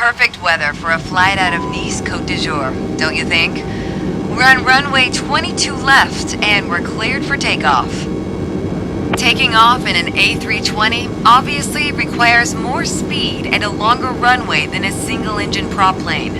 perfect weather for a flight out of Nice Côte d'Azur, don't you think? We're on runway 22 left, and we're cleared for takeoff. Taking off in an A320 obviously requires more speed and a longer runway than a single-engine prop plane.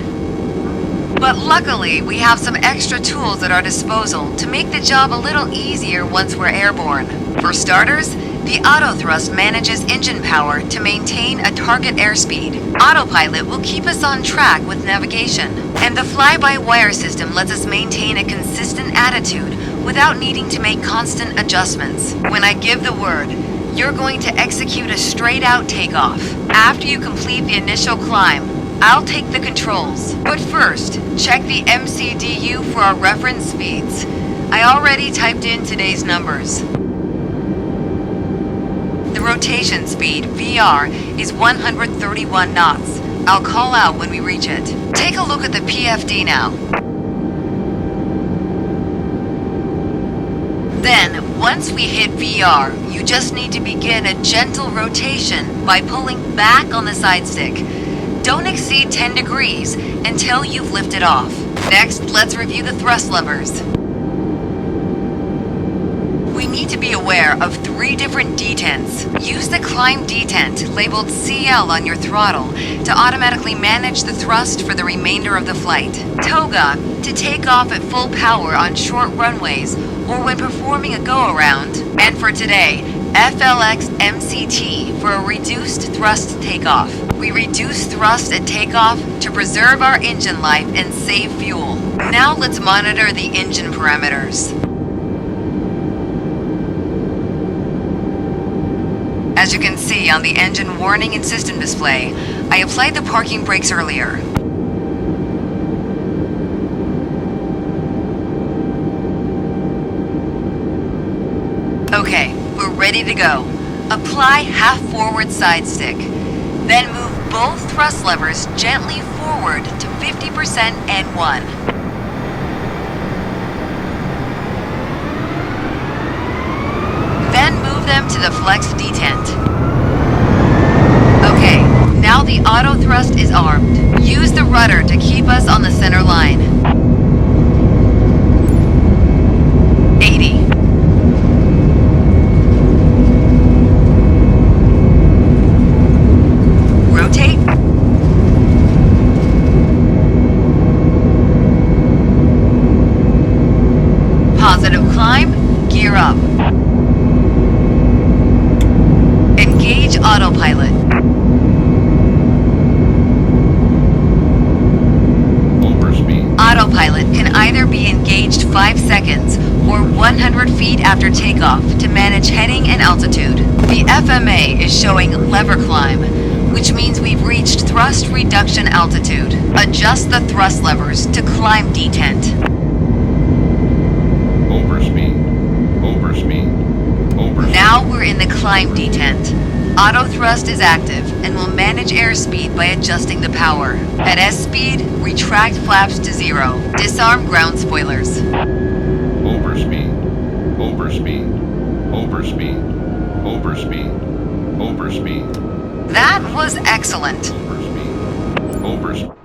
But luckily, we have some extra tools at our disposal to make the job a little easier once we're airborne. For starters, the autothrust manages engine power to maintain a target airspeed. Autopilot will keep us on track with navigation. And the fly-by-wire system lets us maintain a consistent attitude without needing to make constant adjustments. When I give the word, you're going to execute a straight-out takeoff. After you complete the initial climb, I'll take the controls. But first, check the MCDU for our reference speeds. I already typed in today's numbers. The rotation speed, VR, is 131 knots. I'll call out when we reach it. Take a look at the PFD now. Then, once we hit VR, you just need to begin a gentle rotation by pulling back on the side stick. Don't exceed 10 degrees until you've lifted off. Next, let's review the thrust levers. We need to be aware of 3 different detents. Use the climb detent labeled CL on your throttle to automatically manage the thrust for the remainder of the flight. Toga to take off at full power on short runways or when performing a go-around. And for today, FLX MCT for a reduced thrust takeoff. We reduce thrust at takeoff to preserve our engine life and save fuel. Now let's monitor the engine parameters. As you can see on the engine warning and system display, I applied the parking brakes earlier. Okay, we're ready to go. Apply half forward side stick. Then move both thrust levers gently forward to 50% and 1. Then move them to the flex detent. Okay, now the auto thrust is armed. Use the rudder to keep us on the center line. 80. Rotate. Positive climb, gear up. Engage autopilot. Overspeed. Autopilot can either be engaged 5 seconds or 100 feet after takeoff to manage heading and altitude. The FMA is showing lever climb, which means we've reached thrust reduction altitude. Adjust the thrust levers to climb detent. Overspeed. Overspeed. Overspeed. Now we're in the climb detent. Auto thrust is active and will manage airspeed by adjusting the power. At S-speed, retract flaps to 0. Disarm ground spoilers. Overspeed. Overspeed. Overspeed. Overspeed. Overspeed. That was excellent. Overspeed. Overspeed.